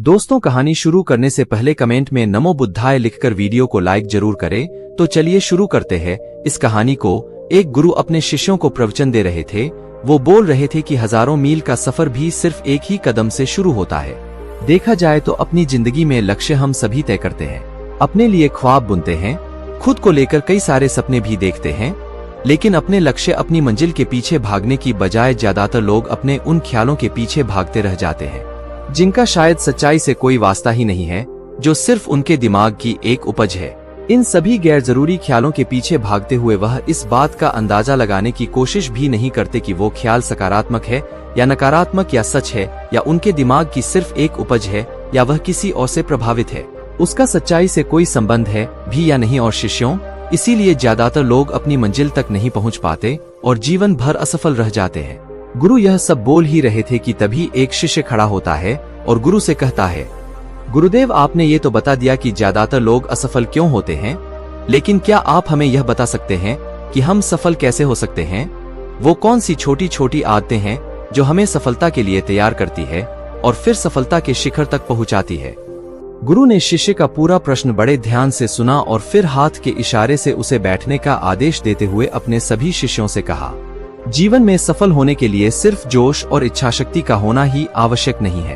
दोस्तों, कहानी शुरू करने से पहले कमेंट में नमो बुद्धाय लिखकर वीडियो को लाइक जरूर करें। तो चलिए शुरू करते हैं इस कहानी को। एक गुरु अपने शिष्यों को प्रवचन दे रहे थे। वो बोल रहे थे कि हजारों मील का सफर भी सिर्फ एक ही कदम से शुरू होता है। देखा जाए तो अपनी जिंदगी में लक्ष्य हम सभी तय करते हैं, अपने लिए ख्वाब बुनते हैं, खुद को लेकर कई सारे सपने भी देखते हैं, लेकिन अपने लक्ष्य अपनी मंजिल के पीछे भागने की बजाय ज्यादातर लोग अपने उन ख्यालों के पीछे भागते रह जाते हैं जिनका शायद सच्चाई से कोई वास्ता ही नहीं है, जो सिर्फ उनके दिमाग की एक उपज है। इन सभी गैर जरूरी ख्यालों के पीछे भागते हुए वह इस बात का अंदाजा लगाने की कोशिश भी नहीं करते कि वो ख्याल सकारात्मक है या नकारात्मक, या सच है या उनके दिमाग की सिर्फ एक उपज है, या वह किसी और से प्रभावित है, उसका सच्चाई से कोई संबंध है भी या नहीं। और शिष्यों, इसीलिए ज्यादातर लोग अपनी मंजिल तक नहीं पहुंच पाते और जीवन भर असफल रह जाते हैं। गुरु यह सब बोल ही रहे थे कि तभी एक शिष्य खड़ा होता है और गुरु से कहता है, गुरुदेव, आपने ये तो बता दिया कि ज्यादातर लोग असफल क्यों होते हैं, लेकिन क्या आप हमें यह बता सकते हैं कि हम सफल कैसे हो सकते हैं? वो कौन सी छोटी छोटी आदतें हैं जो हमें सफलता के लिए तैयार करती है और फिर सफलता के शिखर तक पहुंचाती है? गुरु ने शिष्य का पूरा प्रश्न बड़े ध्यान से सुना और फिर हाथ के इशारे से उसे बैठने का आदेश देते हुए अपने सभी शिष्यों से कहा, जीवन में सफल होने के लिए सिर्फ जोश और इच्छाशक्ति का होना ही आवश्यक नहीं है,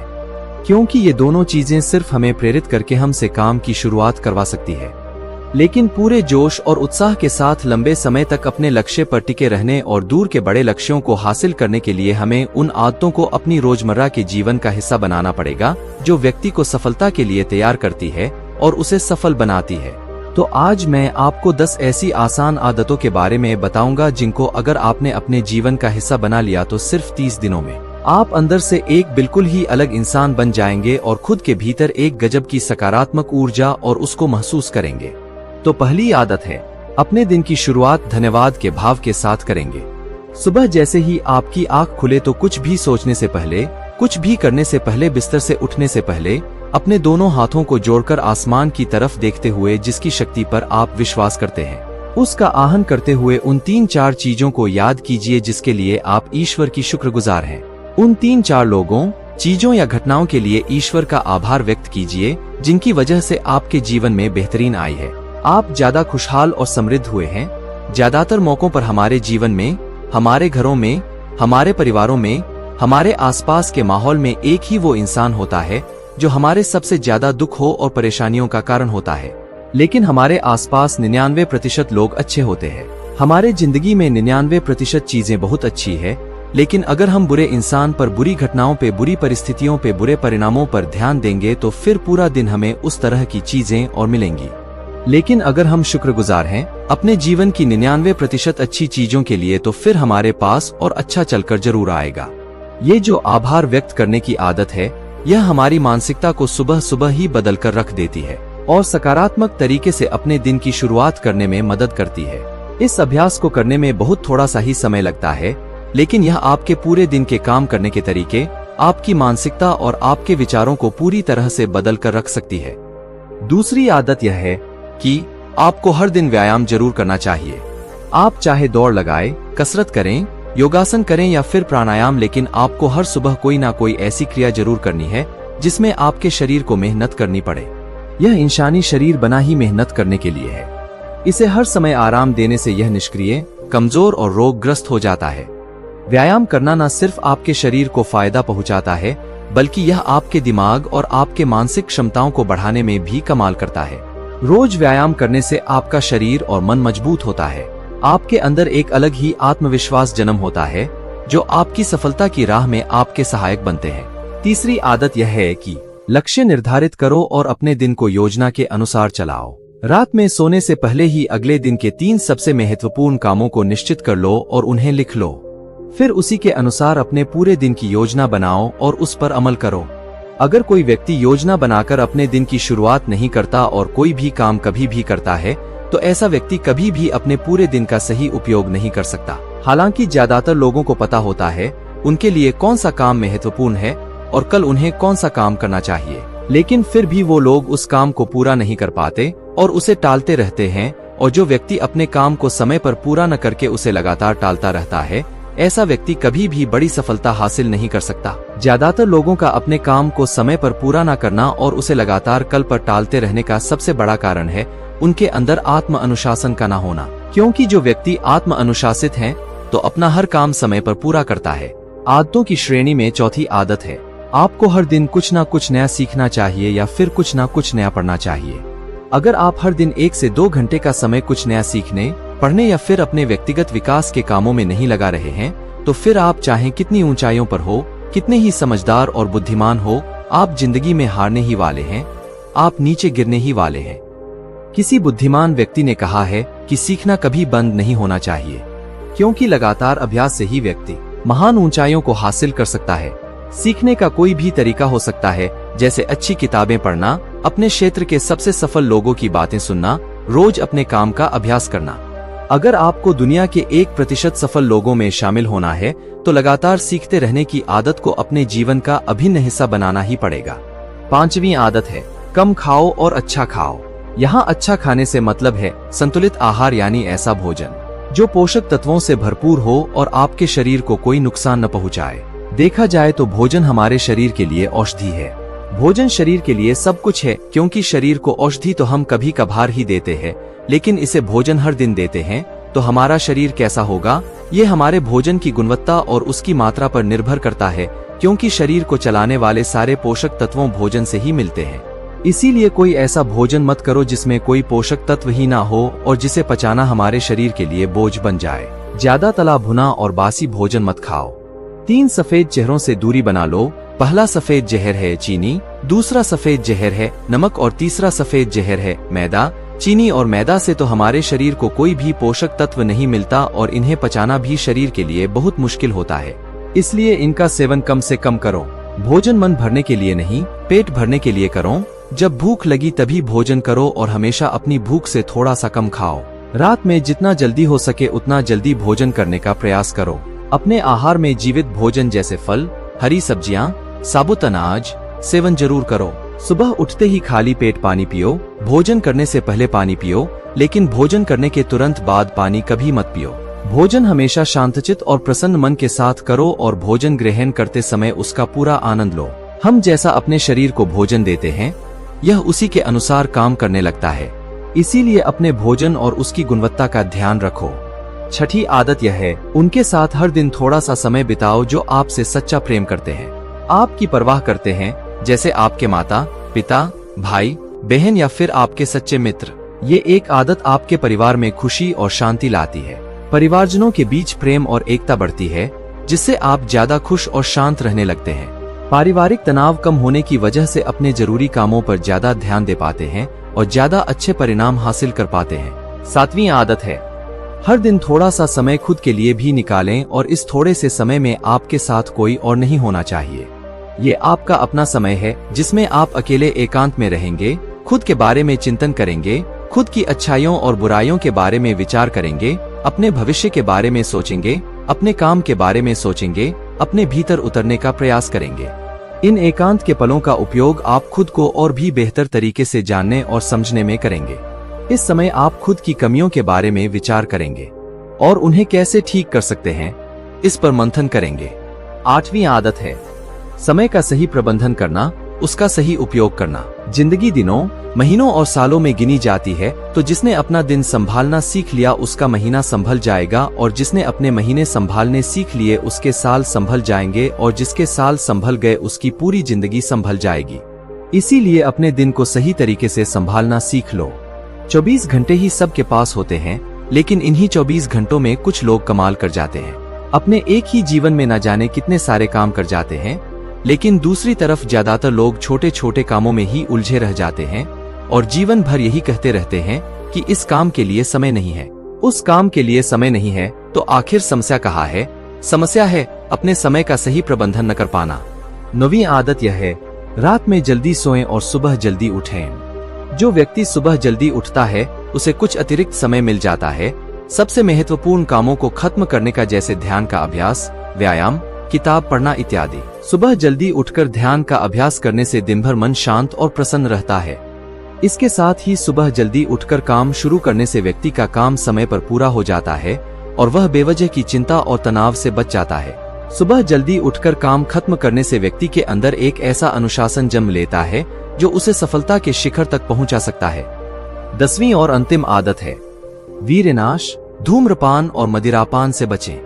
क्योंकि ये दोनों चीजें सिर्फ हमें प्रेरित करके हमसे काम की शुरुआत करवा सकती है, लेकिन पूरे जोश और उत्साह के साथ लंबे समय तक अपने लक्ष्य पर टिके रहने और दूर के बड़े लक्ष्यों को हासिल करने के लिए हमें उन आदतों को अपनी रोजमर्रा के जीवन का हिस्सा बनाना पड़ेगा जो व्यक्ति को सफलता के लिए तैयार करती है और उसे सफल बनाती है। तो आज मैं आपको 10 ऐसी आसान आदतों के बारे में बताऊंगा जिनको अगर आपने अपने जीवन का हिस्सा बना लिया तो सिर्फ 30 दिनों में आप अंदर से एक बिल्कुल ही अलग इंसान बन जाएंगे और खुद के भीतर एक गजब की सकारात्मक ऊर्जा और उसको महसूस करेंगे। तो पहली आदत है, अपने दिन की शुरुआत धन्यवाद के भाव के साथ करेंगे। सुबह जैसे ही आपकी आंख खुले तो कुछ भी सोचने से पहले, कुछ भी करने से पहले, बिस्तर से उठने से पहले अपने दोनों हाथों को जोड़कर आसमान की तरफ देखते हुए जिसकी शक्ति पर आप विश्वास करते हैं, उसका आहन करते हुए उन 3-4 चीजों को याद कीजिए जिसके लिए आप ईश्वर की शुक्रगुजार हैं। उन 3-4 लोगों, चीजों या घटनाओं के लिए ईश्वर का आभार व्यक्त कीजिए जिनकी वजह से आपके जीवन में बेहतरीन आई है। आप ज्यादा खुशहाल और समृद्ध हुए हैं। ज्यादातर मौकों पर हमारे जीवन में, हमारे घरों में, हमारे परिवारों में, हमारे आसपास के माहौल में एक ही वो इंसान होता है जो हमारे सबसे ज्यादा दुख हो और परेशानियों का कारण होता है, लेकिन हमारे आसपास 99% लोग अच्छे होते हैं। हमारे जिंदगी में 99% चीजें बहुत अच्छी है, लेकिन अगर हम बुरे इंसान पर, बुरी घटनाओं पे, बुरी परिस्थितियों पे, बुरे परिणामों पर ध्यान देंगे तो फिर पूरा दिन हमें उस तरह की चीजें और मिलेंगी। लेकिन अगर हम शुक्रगुजार हैं अपने जीवन की 99% अच्छी चीजों के लिए तो फिर हमारे पास और अच्छा चलकर जरूर आएगा। ये जो आभार व्यक्त करने की आदत है, यह हमारी मानसिकता को सुबह सुबह ही बदल कर रख देती है और सकारात्मक तरीके से अपने दिन की शुरुआत करने में मदद करती है। इस अभ्यास को करने में बहुत थोड़ा सा ही समय लगता है, लेकिन यह आपके पूरे दिन के काम करने के तरीके, आपकी मानसिकता और आपके विचारों को पूरी तरह से बदल कर रख सकती है। दूसरी आदत यह है कि आपको हर दिन व्यायाम जरूर करना चाहिए। आप चाहे दौड़ लगाएं, कसरत करें, योगासन करें या फिर प्राणायाम, लेकिन आपको हर सुबह कोई ना कोई ऐसी क्रिया जरूर करनी है जिसमें आपके शरीर को मेहनत करनी पड़े। यह इंसानी शरीर बना ही मेहनत करने के लिए है। इसे हर समय आराम देने से यह निष्क्रिय, कमजोर और रोगग्रस्त हो जाता है। व्यायाम करना न सिर्फ आपके शरीर को फायदा पहुंचाता है, बल्कि यह आपके दिमाग और आपके मानसिक क्षमताओं को बढ़ाने में भी कमाल करता है। रोज व्यायाम करने से आपका शरीर और मन मजबूत होता है। आपके अंदर एक अलग ही आत्मविश्वास जन्म होता है जो आपकी सफलता की राह में आपके सहायक बनते हैं। तीसरी आदत यह है कि लक्ष्य निर्धारित करो और अपने दिन को योजना के अनुसार चलाओ। रात में सोने से पहले ही अगले दिन के 3 सबसे महत्वपूर्ण कामों को निश्चित कर लो और उन्हें लिख लो। फिर उसी के अनुसार अपने पूरे दिन की योजना बनाओ और उस पर अमल करो। अगर कोई व्यक्ति योजना बनाकर अपने दिन की शुरुआत नहीं करता और कोई भी काम कभी भी करता है तो ऐसा व्यक्ति कभी भी अपने पूरे दिन का सही उपयोग नहीं कर सकता। हालांकि ज्यादातर लोगों को पता होता है उनके लिए कौन सा काम महत्वपूर्ण है और कल उन्हें कौन सा काम करना चाहिए, लेकिन फिर भी वो लोग उस काम को पूरा नहीं कर पाते और उसे टालते रहते हैं। और जो व्यक्ति अपने काम को समय पर पूरा न करके उसे लगातार टालता रहता है ऐसा व्यक्ति कभी भी बड़ी सफलता हासिल नहीं कर सकता। ज्यादातर लोगों का अपने काम को समय पर पूरा न करना और उसे लगातार कल पर टालते रहने का सबसे बड़ा कारण है उनके अंदर आत्म अनुशासन का न होना। क्योंकि जो व्यक्ति आत्म अनुशासित है तो अपना हर काम समय पर पूरा करता है। आदतों की श्रेणी में चौथी आदत है, आपको हर दिन कुछ ना कुछ नया सीखना चाहिए या फिर कुछ ना कुछ नया पढ़ना चाहिए। अगर आप हर दिन 1 से 2 घंटे का समय कुछ नया सीखने, पढ़ने या फिर अपने व्यक्तिगत विकास के कामों में नहीं लगा रहे हैं, तो फिर आप चाहे कितनी ऊंचाइयों पर हो, कितने ही समझदार और बुद्धिमान हो, आप जिंदगी में हारने ही वाले हैं, आप नीचे गिरने ही वाले हैं। किसी बुद्धिमान व्यक्ति ने कहा है कि सीखना कभी बंद नहीं होना चाहिए, क्योंकि लगातार अभ्यास से ही व्यक्ति महान ऊंचाइयों को हासिल कर सकता है। सीखने का कोई भी तरीका हो सकता है, जैसे अच्छी किताबें पढ़ना, अपने क्षेत्र के सबसे सफल लोगों की बातें सुनना, रोज अपने काम का अभ्यास करना। अगर आपको दुनिया के 1% सफल लोगों में शामिल होना है तो लगातार सीखते रहने की आदत को अपने जीवन का अभिन्न हिस्सा बनाना ही पड़ेगा। 5वीं आदत है, कम खाओ और अच्छा खाओ। यहाँ अच्छा खाने से मतलब है संतुलित आहार, यानी ऐसा भोजन जो पोषक तत्वों से भरपूर हो और आपके शरीर को कोई नुकसान न पहुंचाए। देखा जाए तो भोजन हमारे शरीर के लिए औषधि है। भोजन शरीर के लिए सब कुछ है, क्योंकि शरीर को औषधि तो हम कभी कभार ही देते हैं, लेकिन इसे भोजन हर दिन देते हैं तो हमारा शरीर कैसा होगा, ये हमारे भोजन की गुणवत्ता और उसकी मात्रा पर निर्भर करता है, क्योंकि शरीर को चलाने वाले सारे पोषक तत्वों भोजन से ही मिलते हैं। इसीलिए कोई ऐसा भोजन मत करो जिसमें कोई पोषक तत्व ही ना हो और जिसे पचाना हमारे शरीर के लिए बोझ बन जाए। ज्यादा तला भुना और बासी भोजन मत खाओ। 3 सफेद जहरों से दूरी बना लो। पहला सफेद जहर है चीनी, दूसरा सफेद जहर है नमक और तीसरा सफेद जहर है मैदा। चीनी और मैदा से तो हमारे शरीर को कोई भी पोषक तत्व नहीं मिलता और इन्हें पचाना भी शरीर के लिए बहुत मुश्किल होता है, इसलिए इनका सेवन कम से कम करो। भोजन मन भरने के लिए नहीं, पेट भरने के लिए करो। जब भूख लगी तभी भोजन करो और हमेशा अपनी भूख से थोड़ा सा कम खाओ। रात में जितना जल्दी हो सके उतना जल्दी भोजन करने का प्रयास करो। अपने आहार में जीवित भोजन जैसे फल, हरी सब्जियां, साबुत अनाज सेवन जरूर करो। सुबह उठते ही खाली पेट पानी पियो। भोजन करने से पहले पानी पियो, लेकिन भोजन करने के तुरंत बाद पानी कभी मत पियो। भोजन हमेशा शांतचित्त और प्रसन्न मन के साथ करो और भोजन ग्रहण करते समय उसका पूरा आनंद लो। हम जैसा अपने शरीर को भोजन देते हैं, यह उसी के अनुसार काम करने लगता है। इसीलिए अपने भोजन और उसकी गुणवत्ता का ध्यान रखो। 6ठी आदत यह है, उनके साथ हर दिन थोड़ा सा समय बिताओ जो आपसे सच्चा प्रेम करते हैं, आपकी परवाह करते हैं, जैसे आपके माता, पिता, भाई, बहन या फिर आपके सच्चे मित्र। ये एक आदत आपके परिवार में खुशी और शांति लाती है। परिवारजनों के बीच प्रेम और एकता बढ़ती है, जिससे आप ज्यादा खुश और शांत रहने लगते हैं। पारिवारिक तनाव कम होने की वजह से अपने जरूरी कामों पर ज्यादा ध्यान दे पाते हैं और ज्यादा अच्छे परिणाम हासिल कर पाते हैं। 7वीं आदत है, हर दिन थोड़ा सा समय खुद के लिए भी निकालें और इस थोड़े से समय में आपके साथ कोई और नहीं होना चाहिए। ये आपका अपना समय है जिसमें आप अकेले एकांत में रहेंगे, खुद के बारे में चिंतन करेंगे, खुद की अच्छाइयों और बुराइयों के बारे में विचार करेंगे, अपने भविष्य के बारे में सोचेंगे, अपने काम के बारे में सोचेंगे, अपने भीतर उतरने का प्रयास करेंगे। इन एकांत के पलों का उपयोग आप खुद को और भी बेहतर तरीके से जानने और समझने में करेंगे। इस समय आप खुद की कमियों के बारे में विचार करेंगे और उन्हें कैसे ठीक कर सकते हैं, इस पर मंथन करेंगे। 8वीं आदत है, समय का सही प्रबंधन करना, उसका सही उपयोग करना। जिंदगी दिनों, महीनों और सालों में गिनी जाती है, तो जिसने अपना दिन संभालना सीख लिया उसका महीना संभल जाएगा और जिसने अपने महीने संभालने सीख लिए उसके साल संभल जाएंगे और जिसके साल संभल गए उसकी पूरी जिंदगी संभल जाएगी। इसीलिए अपने दिन को सही तरीके से संभालना सीख लो। 24 घंटे ही सबके पास होते हैं, लेकिन इन्हीं 24 घंटों में कुछ लोग कमाल कर जाते हैं। अपने एक ही जीवन में न जाने कितने सारे काम कर जाते हैं, लेकिन दूसरी तरफ ज्यादातर लोग छोटे छोटे कामों में ही उलझे रह जाते हैं और जीवन भर यही कहते रहते हैं कि इस काम के लिए समय नहीं है, उस काम के लिए समय नहीं है। तो आखिर समस्या कहाँ है? समस्या है अपने समय का सही प्रबंधन न कर पाना। 9वीं आदत यह है, रात में जल्दी सोएं और सुबह जल्दी उठें। जो व्यक्ति सुबह जल्दी उठता है उसे कुछ अतिरिक्त समय मिल जाता है सबसे महत्वपूर्ण कामों को खत्म करने का, जैसे ध्यान का अभ्यास, व्यायाम, किताब पढ़ना इत्यादि। सुबह जल्दी उठकर ध्यान का अभ्यास करने से दिन भर मन शांत और प्रसन्न रहता है। इसके साथ ही सुबह जल्दी उठकर काम शुरू करने से व्यक्ति का काम समय पर पूरा हो जाता है और वह बेवजह की चिंता और तनाव से बच जाता है। सुबह जल्दी उठकर काम खत्म करने से व्यक्ति के अंदर एक ऐसा अनुशासन जन्म लेता है जो उसे सफलता के शिखर तक पहुंचा सकता है। 10वीं और अंतिम आदत है वीर्यनाश। धूम्रपान और मदिरापान से बचें।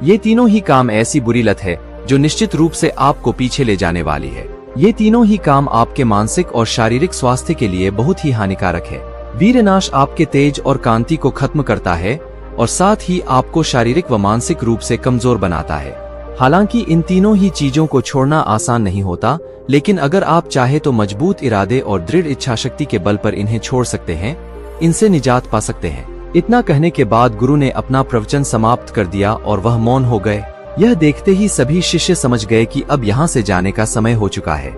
ये तीनों ही काम ऐसी बुरी लत है जो निश्चित रूप से आपको पीछे ले जाने वाली है। ये तीनों ही काम आपके मानसिक और शारीरिक स्वास्थ्य के लिए बहुत ही हानिकारक है। वीर्यनाश आपके तेज और कांति को खत्म करता है और साथ ही आपको शारीरिक व मानसिक रूप से कमजोर बनाता है। हालांकि इन तीनों ही चीजों को छोड़ना आसान नहीं होता, लेकिन अगर आप चाहे तो मजबूत इरादे और दृढ़ इच्छा शक्ति के बल पर इन्हें छोड़ सकते हैं, इनसे निजात पा सकते हैं। इतना कहने के बाद गुरु ने अपना प्रवचन समाप्त कर दिया और वह मौन हो गए। यह देखते ही सभी शिष्य समझ गए कि अब यहाँ से जाने का समय हो चुका है।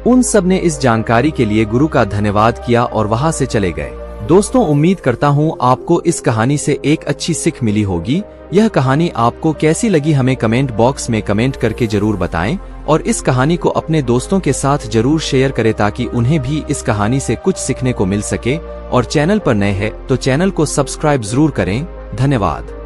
उन सब ने इस जानकारी के लिए गुरु का धन्यवाद किया और वहां से चले गए। दोस्तों, उम्मीद करता हूँ आपको इस कहानी से एक अच्छी सीख मिली होगी। यह कहानी आपको कैसी लगी हमें कमेंट बॉक्स में कमेंट करके जरूर बताएं और इस कहानी को अपने दोस्तों के साथ जरूर शेयर करें ताकि उन्हें भी इस कहानी से कुछ सीखने को मिल सके। और चैनल पर नए हैं तो चैनल को सब्सक्राइब जरूर करें। धन्यवाद।